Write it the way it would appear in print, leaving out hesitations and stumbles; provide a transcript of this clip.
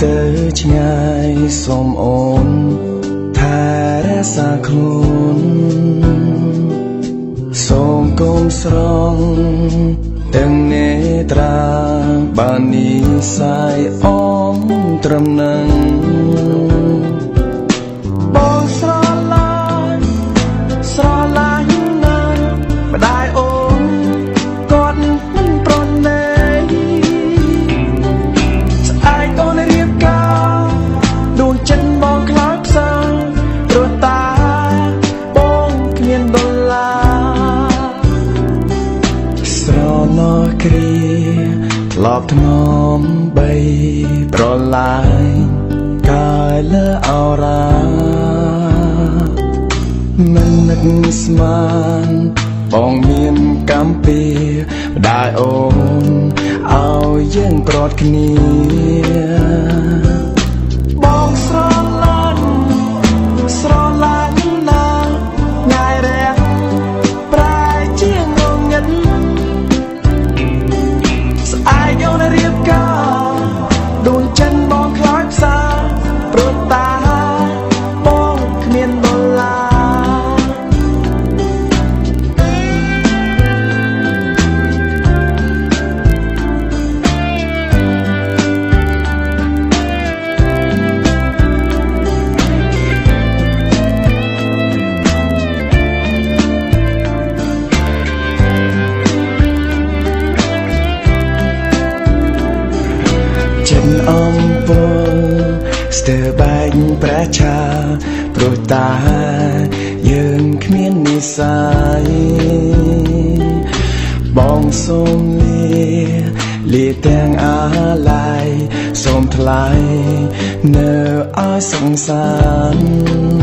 ទៅឆ្ងាយសូមអូនថែរក្សាខ្លួនសូមកុំស្រង់ទាំងនេត្រាបាននិស័យអមត្រឹមនឹងបងស្រឡាញ់ណាស់ម្ដាយអូនគាត់មិនប្រណីស្អែកអូនរៀបការដួងចិត្តបងខ្លោចផ្សាព្រោះតាបងគ្មានដុល្លារស្រណោះគ្រាធ្លាប់ធ្នមបីប្រឡាយកាយលើអរាមិននឹកស្មានបងមានកម្មពីម្ដាយអូនឲ្យយើងប្រត់គ្នាបងស្រឡាញ់ណាស់ងាយរះប្រែជាងងងឹតស្អែកអូនរៀបការដួងចិត្តបងខ្លោចផ្សាព្រោះតាបងគ្មានដុល្លារចិត្តអំពើស្ទើរបែកព្រះឆាព្រោះតាយើងគ្មាននិស័យបងសូមលាទាំងអាឡ័យសូមថ្លៃនៅឲ្យសង្សារ